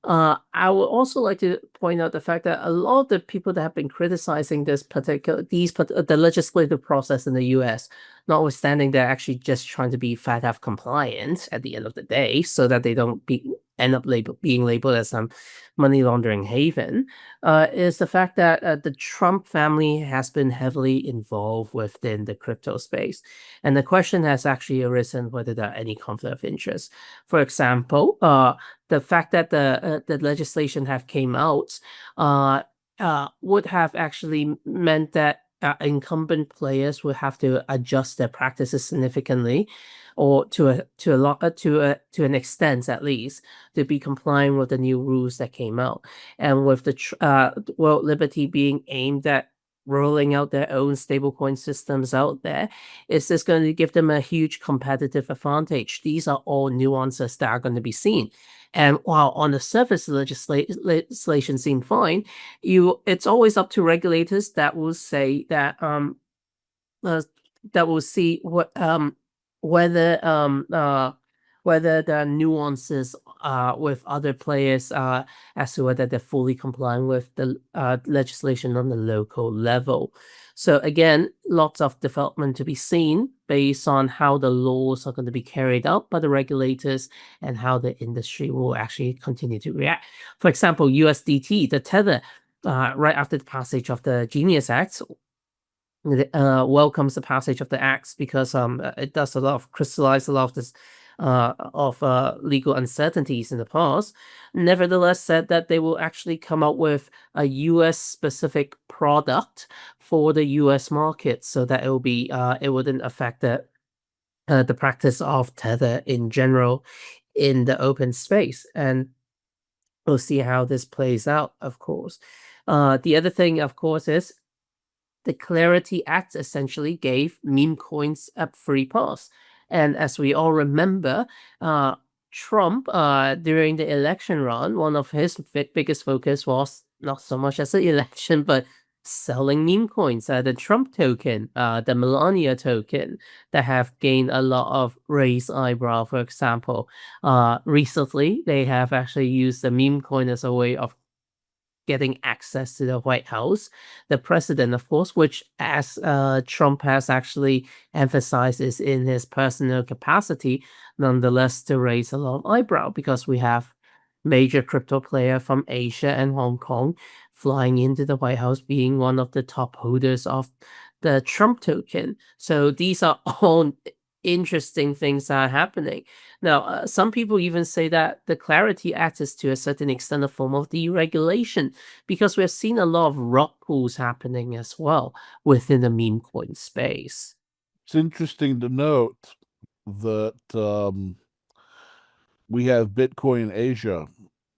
I would also like to point out the fact that a lot of the people that have been criticizing the legislative process in the U.S., notwithstanding they're actually just trying to be FATF compliant at the end of the day, so that they don't end up being labeled as some money laundering haven, is the fact that the Trump family has been heavily involved within the crypto space, and the question has actually arisen whether there are any conflict of interest. For example, the fact that the legislation have came out would have actually meant that incumbent players would have to adjust their practices significantly, or to an extent at least, to be complying with the new rules that came out. And with the World Liberty being aimed at rolling out their own stablecoin systems out there, is this going to give them a huge competitive advantage? These are all nuances that are going to be seen. And while on the surface the legislation seemed fine, it's always up to regulators that will say that that will see whether there are nuances with other players as to whether they're fully complying with the legislation on the local level. So again, lots of development to be seen based on how the laws are going to be carried out by the regulators and how the industry will actually continue to react. For example, USDT, the Tether, right after the passage of the Genius Act, welcomes the passage of the acts because it does crystallize a lot of this legal uncertainties in the past, nevertheless said that they will actually come up with a US specific product for the US market so that it wouldn't affect the practice of Tether in general in the open space. And we'll see how this plays out, of course. The other thing, of course, is the Clarity Act essentially gave meme coins a free pass. And as we all remember, Trump, during the election run, one of his biggest focus was not so much as the election, but selling meme coins, the Trump token, the Melania token, that have gained a lot of raised eyebrow, for example. Recently, they have actually used the meme coin as a way of getting access to the White House, the president, of course, which as Trump has actually emphasized is in his personal capacity, nonetheless to raise a lot of eyebrow because we have major crypto player from Asia and Hong Kong flying into the White House, being one of the top holders of the Trump token. So these are all interesting things that are happening. Now, some people even say that the Clarity Act is to a certain extent a form of deregulation because we've seen a lot of rug pulls happening as well within the meme coin space. It's interesting to note that we have Bitcoin Asia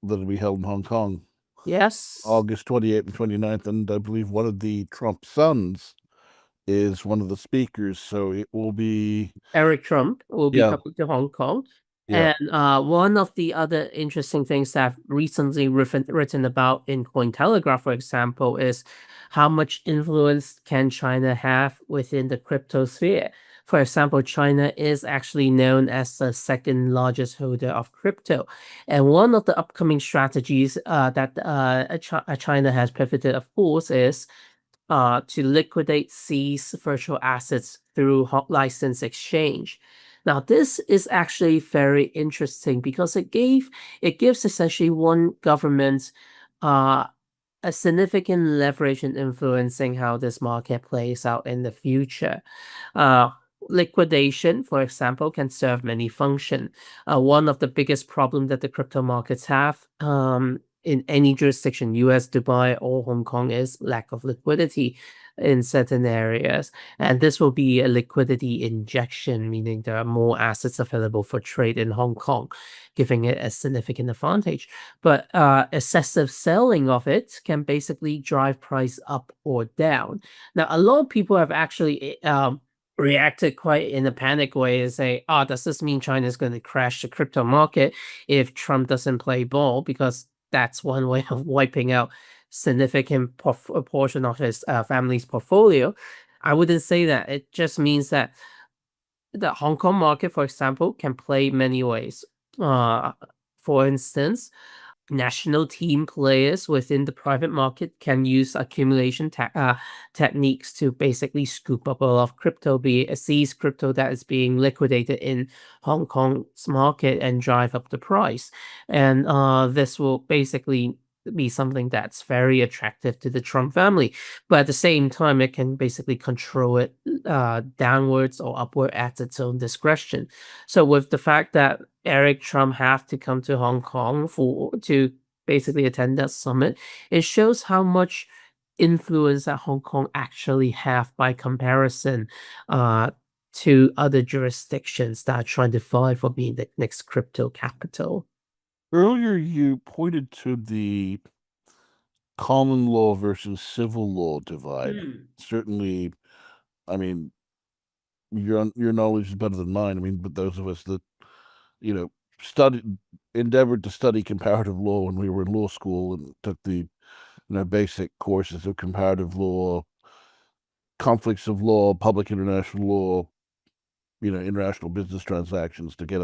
that will be held in Hong Kong Yes. August 28th and 29th, and I believe one of the Trump sons is one of the speakers, so it will be Eric Trump will be coming to Hong Kong. Yeah. And one of the other interesting things that I've recently written about in Cointelegraph, for example, is how much influence can China have within the crypto sphere. For example, China is actually known as the second largest holder of crypto. And one of the upcoming strategies that China has pivoted, of course, is to liquidate these virtual assets through license exchange. Now, this is actually very interesting because it gives essentially one government a significant leverage in influencing how this market plays out in the future. Liquidation, for example, can serve many functions. One of the biggest problems that the crypto markets have in any jurisdiction, US, Dubai, or Hong Kong, is lack of liquidity in certain areas. And this will be a liquidity injection, meaning there are more assets available for trade in Hong Kong, giving it a significant advantage. But excessive selling of it can basically drive price up or down. Now, a lot of people have actually reacted quite in a panic way and say, oh, does this mean China is going to crash the crypto market if Trump doesn't play ball? Because that's one way of wiping out significant portion of his family's portfolio. I wouldn't say that. It just means that the Hong Kong market, for example, can play many ways. For instance, national team players within the private market can use accumulation techniques to basically scoop up a lot of crypto, be it a seized crypto that is being liquidated in Hong Kong's market and drive up the price. And this will basically be something that's very attractive to the Trump family. But at the same time, it can basically control it downwards or upward at its own discretion. So with the fact that Eric Trump have to come to Hong Kong to basically attend that summit, it shows how much influence that Hong Kong actually have by comparison to other jurisdictions that are trying to fight for being the next crypto capital. Earlier, you pointed to the common law versus civil law divide. Certainly, I mean, your knowledge is better than mine. I mean, but those of us that, endeavored to study comparative law when we were in law school and took the, basic courses of comparative law, conflicts of law, public international law, international business transactions to get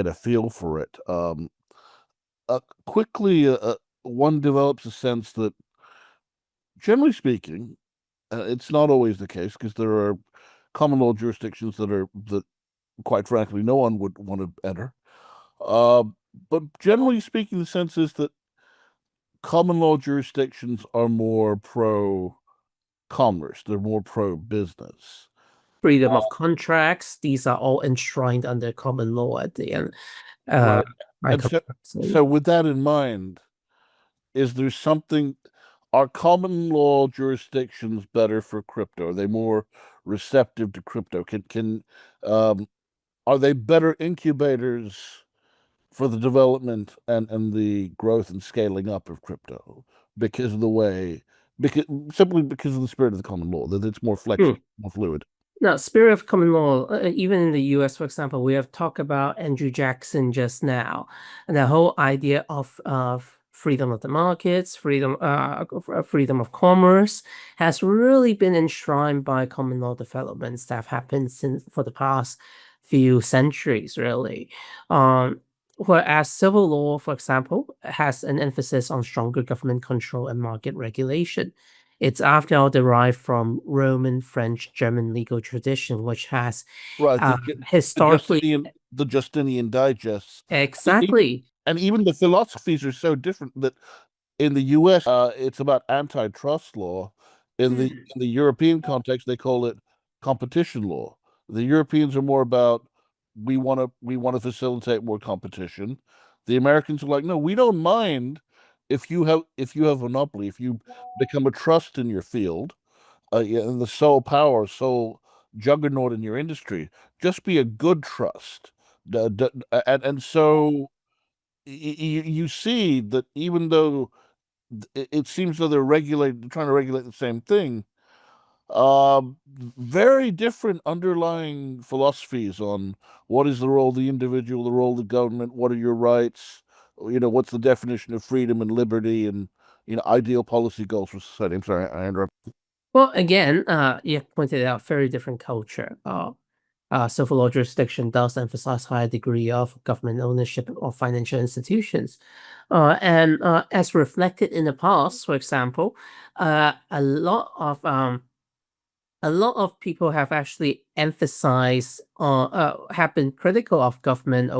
a feel for it. Quickly, one develops a sense that, generally speaking, it's not always the case because there are common law jurisdictions that, quite frankly, no one would want to enter. But generally speaking, the sense is that common law jurisdictions are more pro-commerce. They're more pro-business. freedom of contracts. These are all enshrined under common law at the end. Right. by And comparison. so with that in mind, is there something, are common law jurisdictions better for crypto? Are they more receptive to crypto? Are they better incubators for the development and the growth and scaling up of crypto because of the way, simply because of the spirit of the common law, that it's more flexible, more fluid? Now, spirit of common law, even in the US, for example, we have talked about Andrew Jackson just now, and the whole idea of freedom of the markets, freedom of commerce has really been enshrined by common law developments that have happened for the past few centuries, really. Whereas civil law, for example, has an emphasis on stronger government control and market regulation. It's after all derived from Roman, French, German legal tradition, which has Right. historically The Justinian digests. exactly. And even the philosophies are so different that in the US, it's about antitrust law. In the European context, they call it competition law. The Europeans are more about we want to facilitate more competition. The Americans are like, no, we don't mind if you have monopoly, if you become a trust in your field, and the sole power, sole juggernaut in your industry. Just be a good trust, and so you see that even though it seems though they're trying to regulate the same thing, very different underlying philosophies on what is the role of the individual, the role of the government, what are your rights, what's the definition of freedom and liberty, and ideal policy goals for society. I'm sorry, I interrupted. Well, again, you pointed out very different culture. Civil law jurisdiction does emphasize higher degree of government ownership of financial institutions. And as reflected in the past, for example, a lot of people have actually emphasized have been critical of government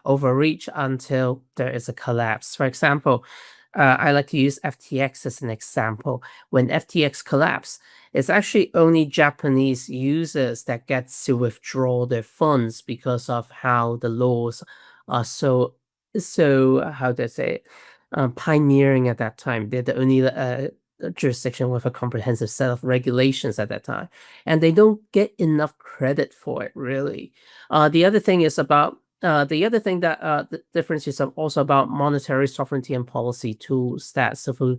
overreach until there is a collapse. For example, I like to use FTX as an example. When FTX collapsed, it's actually only Japanese users that get to withdraw their funds because of how the laws are so how do I say it? Pioneering at that time. They're the only jurisdiction with a comprehensive set of regulations at that time, and they don't get enough credit for it, really. The other thing is about the other thing that the difference is also about monetary sovereignty and policy tools that civil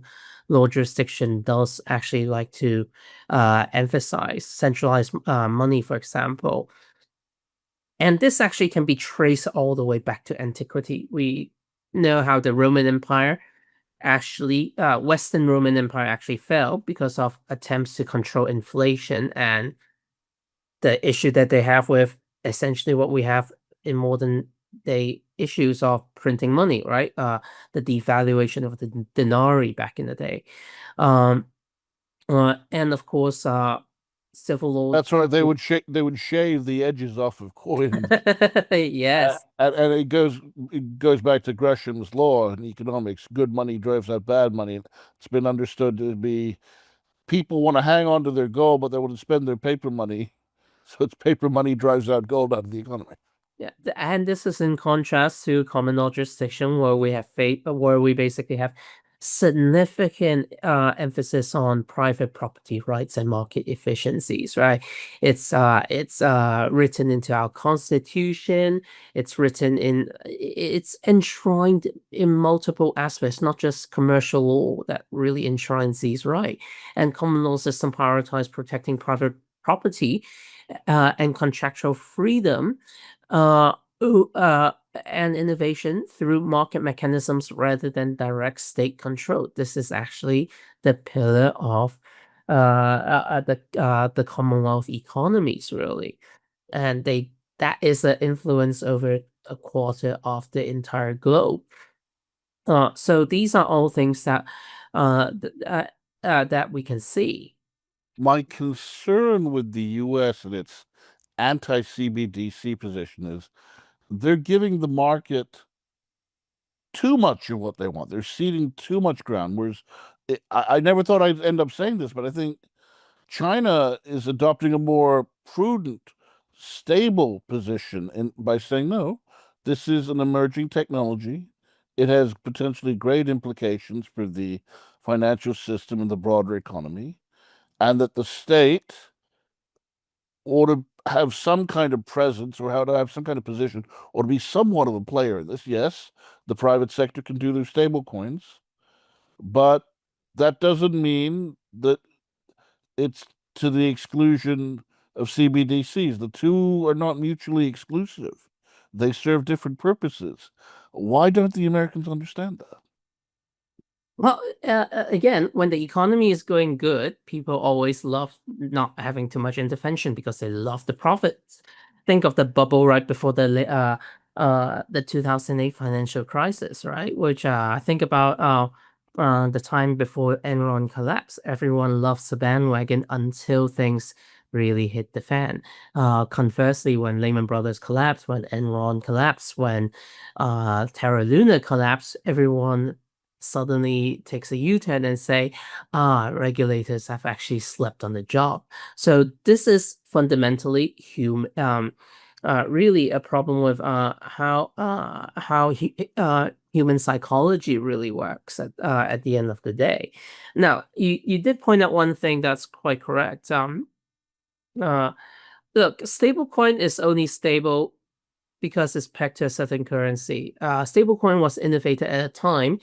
law jurisdiction does actually like to emphasize. Centralized money, for example. And this actually can be traced all the way back to antiquity. We know how the Roman Empire actually, Western Roman Empire actually fell because of attempts to control inflation and the issue that they have with essentially what we have in modern day issues of printing money, right? The devaluation of the denarii back in the day. And of course, civil law. That's right. They would shave the edges off of coins. Yes. And it goes back to Gresham's law in economics. Good money drives out bad money. It's been understood to be people want to hang on to their gold, but they want to spend their paper money. So it's paper money drives out gold out of the economy. Yeah, and this is in contrast to common law jurisdiction, where we basically have significant emphasis on private property rights and market efficiencies, right? It's written into our constitution. It's enshrined in multiple aspects, not just commercial law that really enshrines these rights. And common law system prioritize protecting private property and contractual freedom and innovation through market mechanisms rather than direct state control. This is actually the pillar of the Commonwealth economies, really, and that is an influence over a quarter of the entire globe. So these are all things that that we can see. My concern with the U.S. and its anti-CBDC position is they're giving the market too much of what they want. They're ceding too much ground. Whereas I never thought I'd end up saying this, but I think China is adopting a more prudent, stable position by saying, no, this is an emerging technology. It has potentially great implications for the financial system and the broader economy, and that the state ought to have some kind of presence or how to have some kind of position or to be somewhat of a player in this. Yes, the private sector can do their stable coins, but that doesn't mean that it's to the exclusion of CBDCs. The two are not mutually exclusive. They serve different purposes. Why don't the Americans understand that? Well, again, when the economy is going good, people always love not having too much intervention because they love the profits. Think of the bubble right before the 2008 financial crisis, right? Which think about the time before Enron collapsed. Everyone loves the bandwagon until things really hit the fan. Conversely, when Lehman Brothers collapsed, when Enron collapsed, when Terra Luna collapsed, everyone suddenly takes a U-turn and say, regulators have actually slept on the job. So this is fundamentally really a problem with how human psychology really works at the end of the day. Now, you did point out one thing that's quite correct. Look, stablecoin is only stable because it's pegged to a certain currency. Stablecoin was innovated at a time.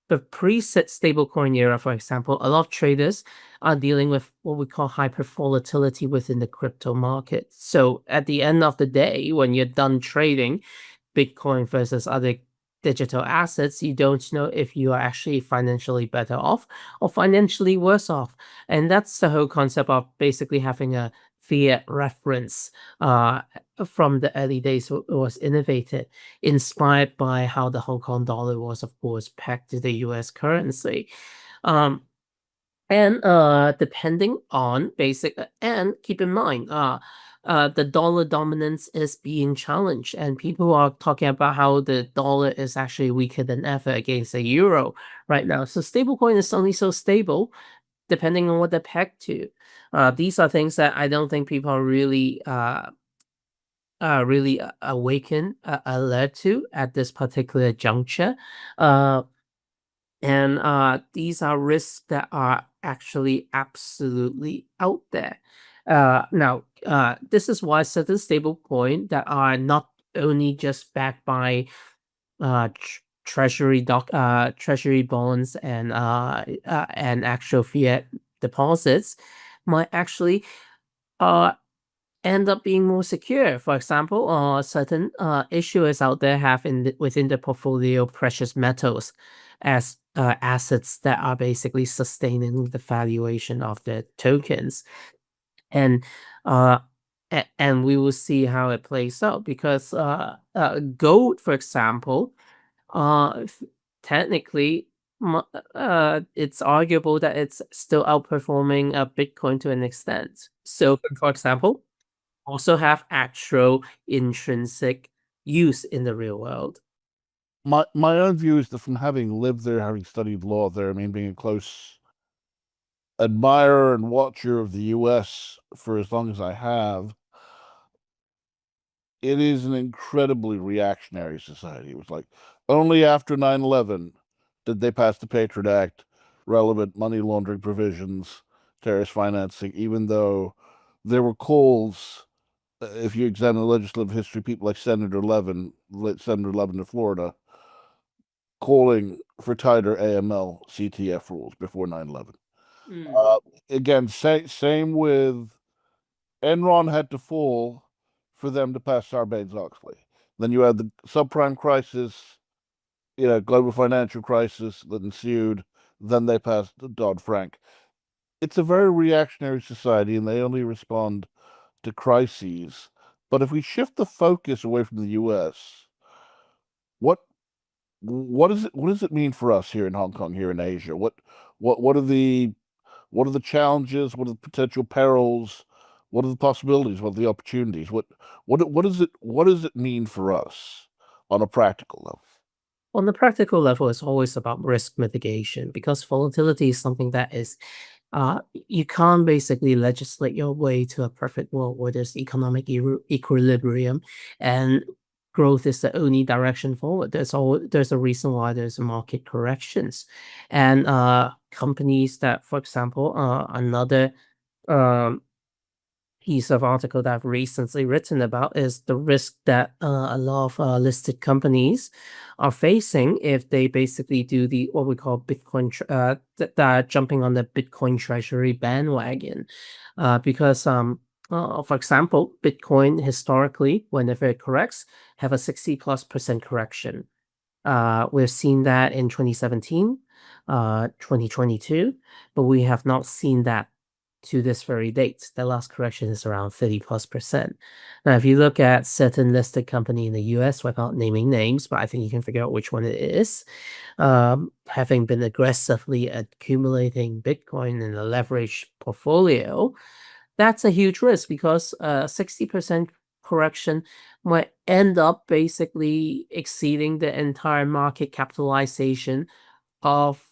The pre-set stablecoin era, for example, a lot of traders are dealing with what we call hyper volatility within the crypto market. So at the end of the day, when you're done trading Bitcoin versus other digital assets, you don't know if you are actually financially better off or financially worse off. And that's the whole concept of basically having a fiat reference from the early days. It was innovated, inspired by how the Hong Kong dollar was, of course, pegged to the US currency. And depending on and keep in mind, the dollar dominance is being challenged, and people are talking about how the dollar is actually weaker than ever against the euro right now. So stablecoin is only so stable depending on what they're pegged to. These are things that I don't think people are really awakened, alert to at this particular juncture. And these are risks that are actually absolutely out there. Now, this is why certain stablecoin that are not only just backed by treasury bonds and actual fiat deposits might actually end up being more secure. For example, certain issuers out there have within the portfolio precious metals as assets that are basically sustaining the valuation of their tokens. And we will see how it plays out, because gold, for example, technically, it's arguable that it's still outperforming Bitcoin to an extent. So, for example, also have actual intrinsic use in the real world. My own view is that from having lived there, having studied law there, I mean, being a close admirer and watcher of the US for as long as I have, it is an incredibly reactionary society. It was like only after 9/11 did they pass the Patriot Act, relevant money laundering provisions, terrorist financing, even though there were calls, if you examine the legislative history, people like Senator Levin of Florida, calling for tighter AML CTF rules before 9/11. Again, same with Enron had to fall for them to pass Sarbanes-Oxley. Then you had the subprime crisis, global financial crisis that ensued. Then they passed Dodd-Frank. It's a very reactionary society, and they only respond to crises. But if we shift the focus away from the U.S., what does it mean for us here in Hong Kong, here in Asia? What are the challenges? What are the potential perils? What are the possibilities? What are the opportunities? What does it mean for us on a practical level? On the practical level, it's always about risk mitigation, because volatility is something that is You can't basically legislate your way to a perfect world where there's economic equilibrium and growth is the only direction forward. There's a reason why there's market corrections, and companies that, for example, another um, piece of article that I've recently written about is the risk that a lot of listed companies are facing if they basically do the what we call Bitcoin that are jumping on the Bitcoin treasury bandwagon, because for example, Bitcoin historically, whenever it corrects, have a 60+% correction. We've seen that in 2017, 2022, but we have not seen that to this very date. The last correction is around 30+%. Now, if you look at certain listed company in the US, without naming names, but I think you can figure out which one it is, having been aggressively accumulating Bitcoin in a leveraged portfolio, that's a huge risk because 60% correction might end up basically exceeding the entire market capitalization of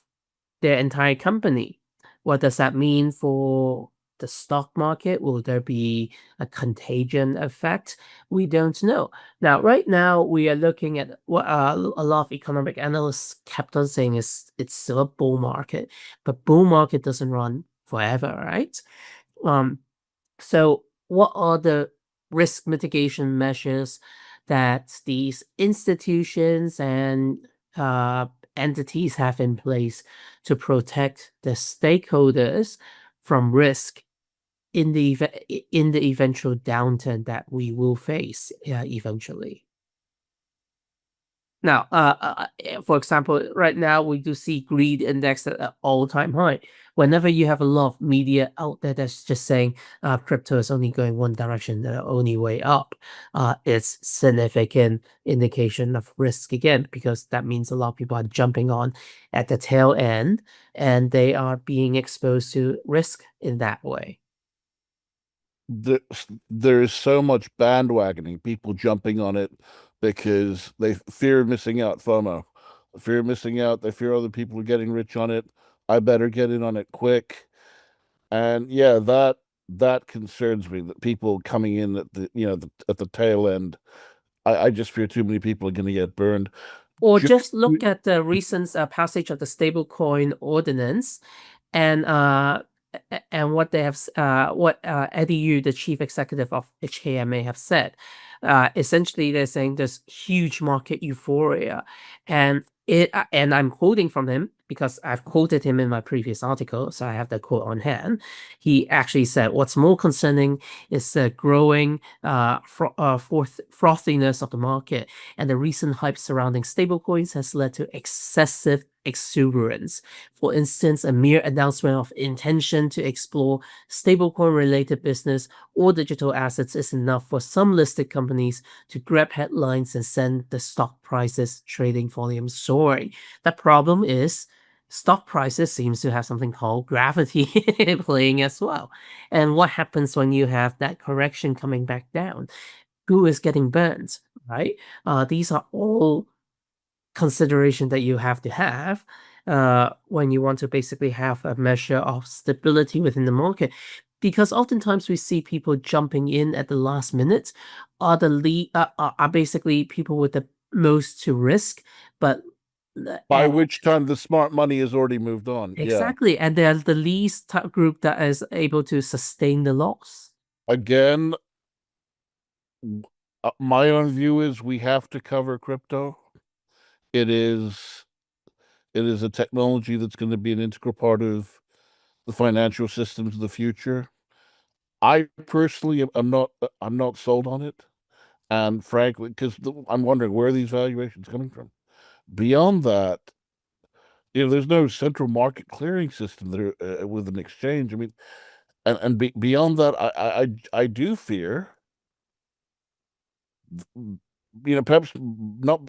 their entire company. What does that mean for the stock market? Will there be a contagion effect? We don't know. Now, right now, we are looking at what a lot of economic analysts kept on saying is it's still a bull market, but bull market doesn't run forever, right? So what are the risk mitigation measures that these institutions and entities have in place to protect the stakeholders from risk in the eventual downturn that we will face eventually? Now, for example, right now we do see greed index at an all-time high. Whenever you have a lot of media out there that's just saying crypto is only going one direction, the only way up, it's significant indication of risk again, because that means a lot of people are jumping on at the tail end and they are being exposed to risk in that way. There is so much bandwagoning, people jumping on it because they fear missing out, FOMO, fear missing out. They fear other people are getting rich on it. I better get in on it quick. And yeah, that concerns me, that people coming in at the tail end. I just fear too many people are going to get burned. Or just look at the recent passage of the Stablecoin Ordinance, and what they have, what Eddie Yu, the chief executive of HKMA, have said. Essentially, they're saying there's huge market euphoria, and I'm quoting from him because I've quoted him in my previous article, so I have the quote on hand. He actually said, "What's more concerning is the growing frothiness of the market, and the recent hype surrounding stablecoins has led to excessive exuberance. For instance, a mere announcement of intention to explore stablecoin-related business or digital assets is enough for some listed companies to grab headlines and send the stock prices trading volume soaring. The problem is stock prices seems to have something called gravity playing as well. And what happens when you have that correction coming back down? Who is getting burned, right? These are all consideration that you have to have when you want to basically have a measure of stability within the market. Because oftentimes we see people jumping in at the last minute are basically people with the most to risk, but by which time the smart money has already moved on. Exactly, yeah. and they're the least group that is able to sustain the loss. Again, my own view is we have to cover crypto. It is a technology that's going to be an integral part of the financial systems of the future. I personally I'm not sold on it, and frankly, because I'm wondering where are these valuations coming from. Beyond that, there's no central market clearing system there with an exchange. I mean, and beyond that, I do fear, perhaps not,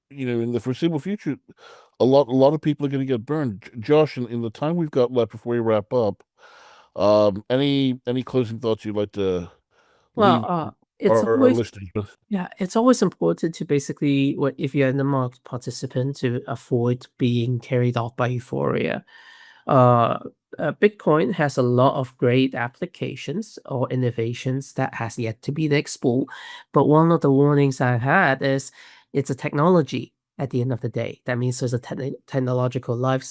in the foreseeable future, a lot of people are going to get burned. Josh, in the time we've got left before we wrap up, any closing thoughts you'd like to leave it's our always listeners with? Yeah, it's always important to basically, if you're in the market participant, to avoid being carried off by euphoria. Bitcoin has a lot of great applications or innovations that has yet to be explored. But one of the warnings I had is it's a technology at the end of the day. That means there's a technological life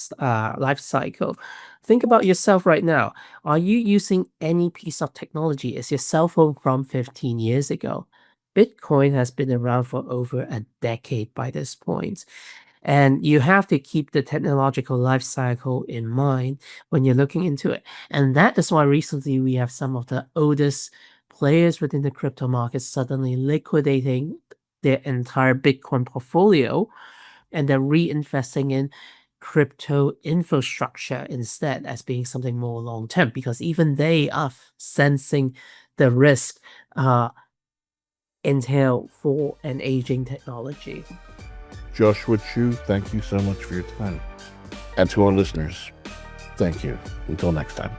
cycle. Think about yourself right now. Are you using any piece of technology? Is your cell phone from 15 years ago? Bitcoin has been around for over a decade by this point. And you have to keep the technological life cycle in mind when you're looking into it. And that is why recently we have some of the oldest players within the crypto market suddenly liquidating their entire Bitcoin portfolio and they're reinvesting in crypto infrastructure instead as being something more long term, because even they are sensing the risk entailed for an aging technology. Joshua Chu, thank you so much for your time. And to our listeners, thank you. Until next time.